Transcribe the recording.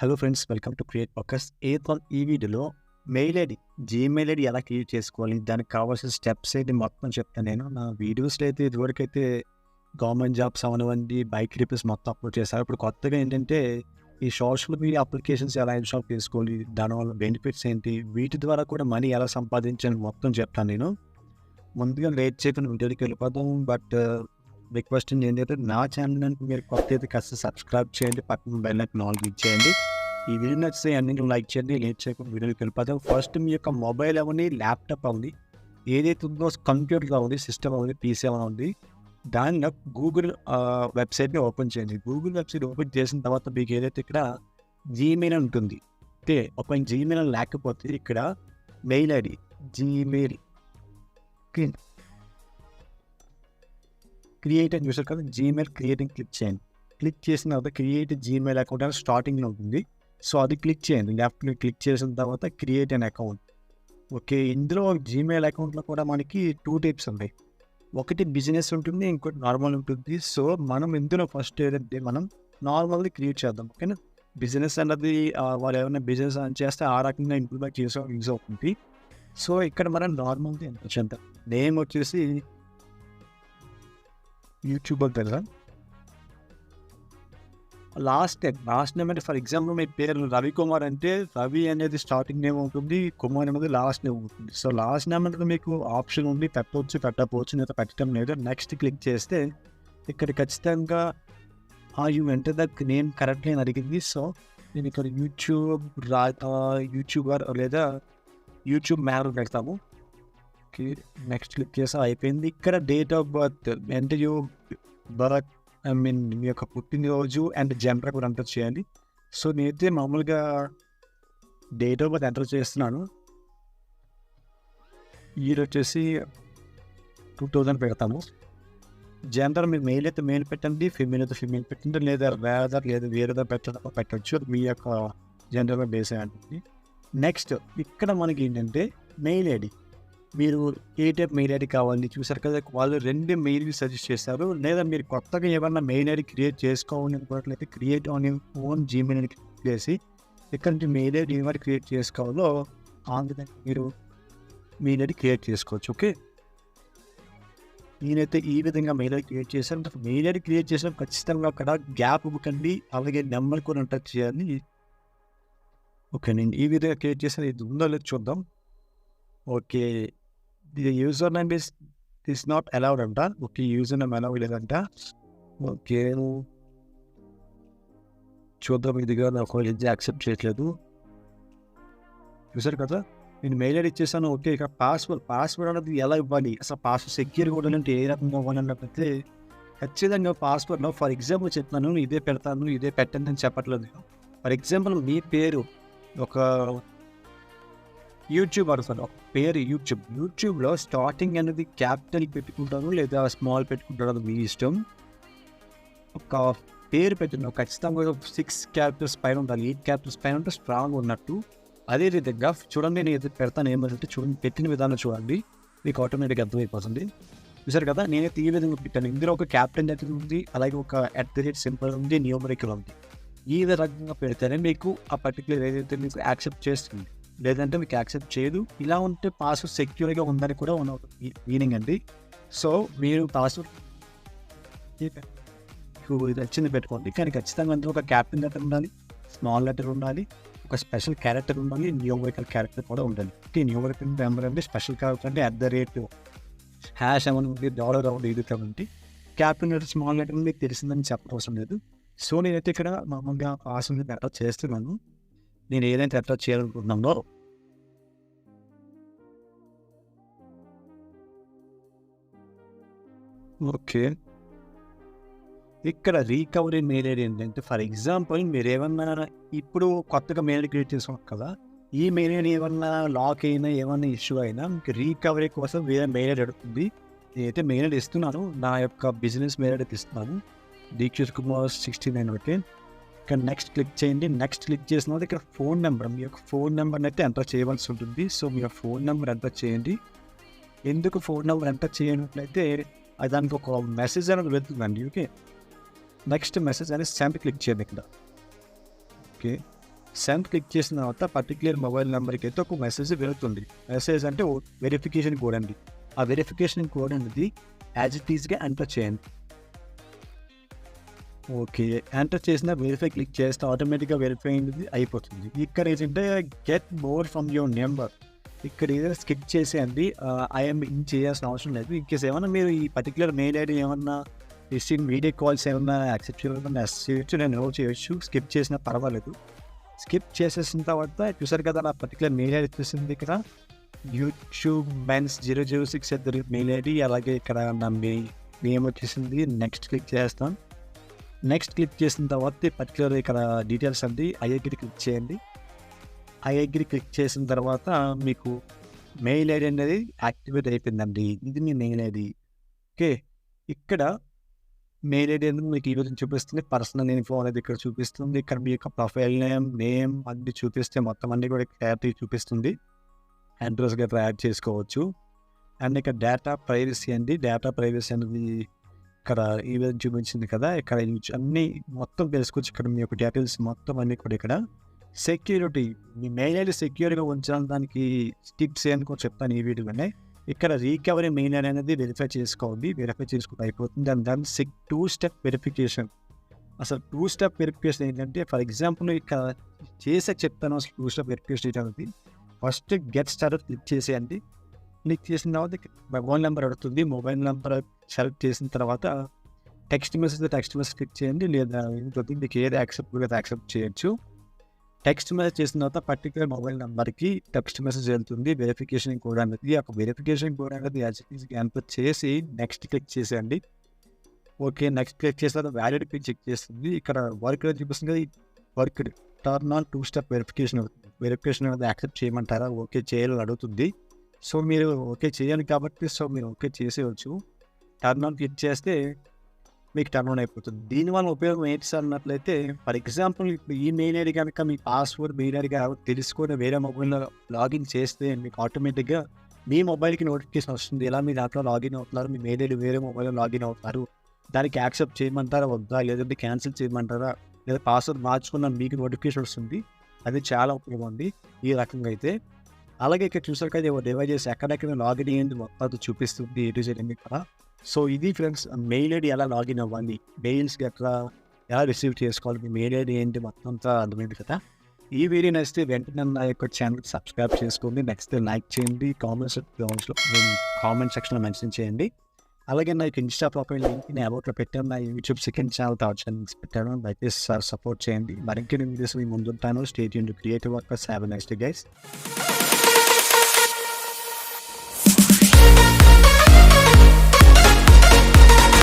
Hello friends, welcome to cre.ativeworkers. ఈ వీడియోలో mail ID, Gmail ID ఎలా క్రియేట్ చేసుకోవాలి, దానికి కావాల్సిన స్టెప్స్ అయితే మొత్తం చెప్తాను. నేను నా వీడియోస్లో అయితే ఇదివరకైతే గవర్నమెంట్ జాబ్స్ అవనివ్వండి, బైక్ రిపేర్స్ మొత్తం అప్లోడ్ చేశారు. ఇప్పుడు కొత్తగా ఏంటంటే ఈ సోషల్ మీడియా అప్లికేషన్స్ ఎలా ఇన్స్టాల్ చేసుకోవాలి, దానివల్ల బెనిఫిట్స్ ఏంటి, వీటి ద్వారా కూడా మనీ ఎలా సంపాదించాలని మొత్తం చెప్తాను నేను. ముందుగా లేట్ చేయకుండా వీడియోకి వెళ్ళిపోతాం. బట్ రిక్వెస్ట్ ఏంటంటే నా ఛానల్ మీరు కొత్త అయితే కాస్త సబ్స్క్రైబ్ చేయండి, పక్కన బెల్ ఐకాన్ ఆల్ క్లిక్ చేయండి. ఈ వీడియో నచ్చితే అన్ని లైక్ చేయండి. లేట్ చేయకుండా వీడియోకి వెళ్ళిపోతాం. ఫస్ట్ మీ యొక్క మొబైల్ అవ్వండి, ల్యాప్టాప్ అవ్వండి, ఏదైతే ఉందో కంప్యూటర్ అవ్వండి, సిస్టమ్ అవ్వండి, పీసీ అవ్వండి, దానిలో గూగుల్ వెబ్సైట్ని ఓపెన్ చేయండి. గూగుల్ వెబ్సైట్ ఓపెన్ చేసిన తర్వాత మీకు ఏదైతే ఇక్కడ జీమెయిల్ ఉంటుంది, ఓకే, ఒక జీమెయిల్ లేకపోతే ఇక్కడ మెయిల్ ఐడి జీమెయిల్ క్రియేట్ అని చూసారు కదా, జీమెయిల్ క్రియేటింగ్ క్లిక్ చేయండి. క్లిక్ చేసిన తర్వాత క్రియేట్ జీమెయిల్ అకౌంట్ అని స్టార్టింగ్లో ఉంటుంది. సో అది క్లిక్ చేయండి. లెఫ్ట్ క్లిక్ చేసిన తర్వాత క్రియేట్ అన్ అకౌంట్. ఓకే, ఇందులో జీమెయిల్ అకౌంట్లో కూడా మనకి 2 టైప్స్ ఉన్నాయి. ఒకటి బిజినెస్ ఉంటుంది, ఇంకోటి నార్మల్ ఉంటుంది. సో మనం ఇందులో ఫస్ట్ ఏదంటే మనం నార్మల్ది క్రియేట్ చేద్దాం. ఓకేనా, బిజినెస్ అన్నది వాళ్ళు ఏమైనా బిజినెస్ అని చేస్తే ఆ రకంగా ఇంప్లిమెంట్ చేసే యూజ్ అవుతుంది. సో ఇక్కడ మనం నార్మల్ది ఎంత చేద్దాం. నేమ్ వచ్చేసి యూట్యూబర్ కదా. లాస్ట్ నేమ్ అంటే ఫర్ ఎగ్జాంపుల్ మీ పేరు రవికుమార్ అంటే రవి అనేది స్టార్టింగ్ నేమ్ ఉంటుంది, కుమార్ అనేది లాస్ట్ నేమ్ ఉంటుంది. సో లాస్ట్ నేమ్ అనేది మీకు ఆప్షన్ ఉంది, పెట్టవచ్చు పెట్టకపోవచ్చు, లేదా పెట్టడం లేదు. నెక్స్ట్ క్లిక్ చేస్తే ఇక్కడ ఖచ్చితంగా you enter the name correctly అని అడిగింది. సో నేను ఇక్కడ యూట్యూబర్ లేదా యూట్యూబ్ మ్యాన్ పెడతాము. ఓకే, నెక్స్ట్ క్లిక్ చేసి అయిపోయింది. ఇక్కడ డేట్ ఆఫ్ బర్త్ అంటే బర్త్ మీ యొక్క పుట్టినరోజు అండ్ జెండర్ కూడా ఎంటర్ చేయాలి. సో నేనైతే మామూలుగా డేట్ ఆఫ్ బర్త్ ఎంటర్ చేస్తున్నాను. ఇయర్ వచ్చేసి 2000 పెడతాము. జెండర్ మీరు మెయిల్ అయితే మెయిల్ పెట్టండి, ఫిమేల్ అయితే ఫిమేల్ పెట్టండి, లేదా వేరేదా పెట్టచ్చు. మీ యొక్క జెండర్ బేస్ అయి ఉంటుంది. నెక్స్ట్ ఇక్కడ మనకి ఏంటంటే మెయిల్ ఐడి, మీరు ఏ టైప్ మెయిల్ ఐడి కావాలి చూసారు కదా, వాళ్ళు 2 మెయిల్ సజెస్ట్ చేశారు. లేదా మీరు కొత్తగా ఏమన్నా మెయిల్ ఐడి క్రియేట్ చేసుకోవాలి అనుకున్నట్లయితే create on your own Gmail ID click చేసి ఇక్కడ నుంచి మెయిల్ ఐడి ఏమైనా క్రియేట్ చేసుకోవాలో ఆ విధంగా మీరు మెయిల్ ఐడి క్రియేట్ చేసుకోవచ్చు. ఓకే, నేనైతే ఈ విధంగా మెయిల్ ఐడి క్రియేట్ చేశాను. మెయిల్ ఐడి క్రియేట్ చేసిన ఖచ్చితంగా అక్కడ గ్యాప్ ఇవ్వకండి, అలాగే నెంబర్ కూడా ఎంటర్ చేయాలి. ఓకే, నేను ఈ విధంగా క్రియేట్ చేశాను. ఇది ఉందో లేదో చూద్దాం. Okay, the user name is not allowed అంట. ఓకే, యూజర్ నేమ్ అలౌడ్ లేదంట. ఓకే, చూద్దాం. ఇదిగా నాకు యాక్సెప్ట్ చేయట్లేదు. చూసారు కదా, నేను మెయిల్ ఐడి ఇచ్చేసాను. ఓకే, ఇక పాస్వర్డ్ అనేది ఎలా ఇవ్వాలి, అసలు పాస్వర్డ్ సెక్యూర్ కూడా అంటే ఏ రకంగా ఇవ్వాలి అన్నట్లయితే ఖచ్చితంగా పాస్వర్డ్లో ఫర్ ఎగ్జాంపుల్ చెప్తున్నాను, ఇదే పెడతాను ఇదే పెట్టండి అని చెప్పట్లేదు. ఫర్ ఎగ్జాంపుల్ మీ పేరు ఒక యూట్యూబర్ సార్, ఒక పేరు యూట్యూబ్లో స్టార్టింగ్ అనేది క్యాపిటల్ పెట్టుకుంటాను లేదా స్మాల్ పెట్టుకుంటాను, అది మీ ఇష్టం. ఒక పేరు పెట్టిన ఖచ్చితంగా 6 క్యారెక్టర్స్ పైన ఉండాలి, 8 క్యారెక్టర్స్ పైన ఉంటే స్ట్రాంగ్ ఉన్నట్టు. అదే విధంగా చూడండి, నేను ఏదైతే పెడతాను ఏమంటే చూడండి, పెట్టిన విధానం చూడండి, మీకు ఆటోమేటిక్గా అర్థమైపోతుంది. చూసారు కదా, నేనైతే ఈ విధంగా పెట్టాను. ఇందులో ఒక క్యాప్టెన్ లెటర్ ఉంది, అలాగే ఒక @సింబల్ ఉంది, న్యూమరికల్ ఉంది. ఈ రకంగా పెడితేనే మీకు ఆ పర్టికులర్ ఏదైతే మీకు యాక్సెప్ట్ చేస్తుంది, లేదంటే మీకు యాక్సెప్ట్ చేయదు. ఇలా ఉంటే పాస్వర్డ్ సెక్యూర్గా ఉందని కూడా మీనింగ్ అండి. సో మీరు పాస్వర్డ్ నచ్చింది పెట్టుకోండి, కానీ ఖచ్చితంగా అందులో ఒక క్యాపిటల్ లెటర్ ఉండాలి, స్మాల్ లెటర్ ఉండాలి, ఒక స్పెషల్ క్యారెక్టర్ ఉండాలి, న్యూమరికల్ క్యారెక్టర్ కూడా ఉండాలి. న్యూమరికల్ నెంబర్ అంటే స్పెషల్ క్యారెక్టర్ అంటే ## ఏమన్నా డాలర్ ఇది కాబట్టి క్యాపిటల్ లెటర్ స్మాల్ లెటర్ మీకు తెలిసిందని చెప్పవసరం లేదు. సో నేనైతే ఇక్కడ మామూలుగా పాస్వర్డ్ ఎంటర్ చేస్తున్నాను. నేను ఏదైతే ఎంటర్ చేయాలనుకుంటున్నానో ఓకే, ఇక్కడ రీకవరీ మెయిల్ ఐడి ఏంటంటే ఫర్ ఎగ్జాంపుల్ మీరు ఏమన్నా ఇప్పుడు కొత్తగా మెయిల్ ఐడి క్రియేట్ చేసుకున్నారు కదా, ఈ మెయిల్ ఐడి ఏమన్నా లాక్ అయినా ఏమన్నా ఇష్యూ అయినా మీకు రీకవరీ కోసం వేరే మెయిల్ ఐడి అడుగుతుంది. నేనైతే మెయిల్ ఐడి ఇస్తున్నాను, నా యొక్క బిజినెస్ మెయిల్ ఐడి ఇస్తున్నాను, DK69. ఓకే, ఇక్కడ నెక్స్ట్ క్లిక్ చేయండి. నెక్స్ట్ క్లిక్ చేసిన తర్వాత ఇక్కడ ఫోన్ నెంబర్, మీ యొక్క ఫోన్ నెంబర్ని అయితే ఎంటర్ చేయవలసి ఉంటుంది. సో మీ యొక్క ఫోన్ నెంబర్ ఎంటర్ చేయండి. ఎందుకు ఫోన్ నెంబర్ ఎంటర్ చేయనట్లయితే దానికి ఒక మెసేజ్ అనేది వెళ్తుందండి. ఓకే, నెక్స్ట్ మెసేజ్ అనేది సెండ్ క్లిక్ చేయండి ఇక్కడ. ఓకే, సెండ్ క్లిక్ చేసిన తర్వాత పర్టికులర్ మొబైల్ నెంబర్కి అయితే ఒక మెసేజ్ వెళ్తుంది. మెసేజ్ అంటే వెరిఫికేషన్ కోడ్ అండి. ఆ వెరిఫికేషన్ కోడ్ అనేది యాజ్ ఇట్ ఈస్గా ఎంటర్ చేయండి. ఓకే, ఎంటర్ చేసిన వెరిఫై క్లిక్ చేస్తే ఆటోమేటిక్గా వెరిఫై అనేది అయిపోతుంది. ఇక్కడ ఏంటంటే get more from your number, ఇక్కడ ఏదైనా స్కిప్ చేసేయండి. ఐఎమ్ ఇన్ చేయాల్సిన అవసరం లేదు. ఇన్కేస్ ఏమన్నా మీరు ఈ పర్టికులర్ మెయిల్ ఐడి ఏమన్నా రిసీవ్ వీడియో కాల్స్ ఏమన్నా యాక్సెప్ట్ చేయాలన్నా చేయొచ్చు, నేను నో చేయొచ్చు. స్కిప్ చేసినా పర్వాలేదు. స్కిప్ చేసేసిన తర్వాత చూసారు కదా నా పర్టికులర్ మెయిల్ ఐడి వచ్చేసింది. ఇక్కడ యూట్యూబ్ మెన్స్ 006 మెయిల్ ఐడి, అలాగే ఇక్కడ నా నేమ్ వచ్చేసింది. నెక్స్ట్ క్లిక్ చేస్తాం. నెక్స్ట్ క్లిక్ చేసిన తర్వాత పర్టికులర్ ఇక్కడ డీటెయిల్స్ అండి ఐ అగ్రీ క్లిక్ చేయండి. ఐ అగ్రీ క్లిక్ చేసిన తర్వాత మీకు మెయిల్ ఐడి అనేది యాక్టివేట్ అయిపోయిందండి. ఇది మీ మెయిల్ ఐడి. ఓకే, ఇక్కడ మెయిల్ ఐడి అనేది మీకు ఈరోజు చూపిస్తుంది. పర్సనల్ ఇన్ఫో అనేది ఇక్కడ చూపిస్తుంది. ఇక్కడ మీ యొక్క ప్రొఫైల్ నేమ్ అన్ని చూపిస్తే మొత్తం అన్ని కూడా క్లారిటీ చూపిస్తుంది. అడ్రస్ గట్రా యాడ్ చేసుకోవచ్చు. అండ్ ఇక్కడ డేటా ప్రైవసీ అండి. డేటా ప్రైవసీ అనేది ఇక్కడ ఈ విధంగా చూపించింది కదా, ఇక్కడ అన్నీ మొత్తం తెలుసుకోవచ్చు. ఇక్కడ మీ యొక్క డీటెయిల్స్ మొత్తం అన్నీ కూడా ఇక్కడ సెక్యూరిటీ, మీ మెయిల్ ఐడి సెక్యూర్గా ఉంచడానికి టిప్స్ ఏంటో చెప్తాను ఈ వీడియోలోనే. ఇక్కడ రీకవరీ మెయిల్ ఐడి అనేది వెరిఫై చేసుకోండి. వెరిఫై చేసుకుంటే అయిపోతుంది. అండ్ దాని 2 స్టెప్ వెరిఫికేషన్. అసలు 2 స్టెప్ వెరిఫికేషన్ ఏంటంటే, ఫర్ ఎగ్జాంపుల్ ఇక్కడ చెప్తాను అసలు 2 స్టెప్ వెరిఫికేషన్ ఏంటనేది. ఫస్ట్ గెట్ స్టార్టెడ్ క్లిక్ చేసేయండి. క్లిక్ చేసిన తర్వాత మొబైల్ నెంబర్ అడుగుతుంది. మొబైల్ నెంబర్ సెలెక్ట్ చేసిన తర్వాత టెక్స్ట్ మెసేజ్ క్లిక్ చేయండి. లేదా మీకు ఏది యాక్సెప్ట్ చేయొచ్చు. టెక్స్ట్ మెసేజ్ చేసిన తర్వాత పర్టికులర్ మొబైల్ నెంబర్కి టెక్స్ట్ మెసేజ్ వెళ్తుంది. వెరిఫికేషన్ కోడ్ అనేది ఆ వెరిఫికేషన్ కోడ్ అనేది ఎంటర్ చేసి నెక్స్ట్ క్లిక్ చేసేయండి. ఓకే, నెక్స్ట్ క్లిక్ చేసిన తర్వాత వ్యాలిడిటీ చెక్ చేస్తుంది. ఇక్కడ వర్క్ చూపిస్తుంది. Work turn on 2 step verification అవుతుంది. వెరిఫికేషన్ అనేది యాక్సెప్ట్ చేయమంటారా, ఓకే చేయాలని అడుగుతుంది. సో మీరు ఓకే చేయాలి కాబట్టి మీరు ఓకే చేసేయచ్చు. టర్న్ ఆన్ క్లిక్ చేస్తే మీకు టర్న్ ఆన్ అయిపోతుంది. దీనివల్ల ఉపయోగం ఏంటి సార్ అన్నట్లయితే, ఫర్ ఎగ్జాంపుల్ ఇప్పుడు ఈ మెయిల్ ఐడి కనుక మీ పాస్వర్డ్ మెయిల్ ఐడి తెలుసుకొని వేరే మొబైల్లో లాగిన్ చేస్తే మీకు ఆటోమేటిక్గా మీ మొబైల్కి నోటిఫికేషన్ వస్తుంది. ఎలా మీ దాంట్లో లాగిన్ అవుతున్నారు, మీ మెయిల్ ఐడి వేరే మొబైల్లో లాగిన్ అవుతున్నారు, దానికి యాక్సెప్ట్ చేయమంటారా వద్దా, లేదంటే క్యాన్సిల్ చేయమంటారా, లేదా పాస్వర్డ్ మార్చుకున్న మీకు నోటిఫికేషన్ వస్తుంది. అది చాలా ఉపయోగం ఉంది ఈ రకంగా అయితే. అలాగే ఇక్కడ చూసారు కదా డివైజెస్ ఎక్కడెక్కడ లాగిన్ అయ్యింది మొత్తం అది చూపిస్తుంది ఏ టు జెడ్ అన్ని కూడా. సో ఇది ఫ్రెండ్స్, మెయిల్ ఐడి ఎలా లాగిన్ అవ్వాలి, మెయిల్స్కి ఎట్లా ఎలా రిసీవ్ చేసుకోవాలి, మీ మెయిల్ ఐడి ఏంటి మొత్తం అంతా అర్థమైంది కదా. ఈ వీడియో నచ్చితే వెంటనే నా యొక్క ఛానల్కి సబ్స్క్రైబ్ చేసుకోండి. నెక్స్ట్ లైక్ చేయండి. కామెంట్ సెక్షన్లో మెన్షన్ చేయండి. అలాగే నా యొక్క ఇన్స్టా ప్రొఫైల్ లింక్ నేను అబౌట్లో పెట్టాను. నా YouTube second channel third channels పెట్టాను. దయచేసి సపోర్ట్ చేయండి. మరిన్ని వీడియోస్ మీ ముందుంటాను. Stay tuned to Creative Workers. Have a nice day guys.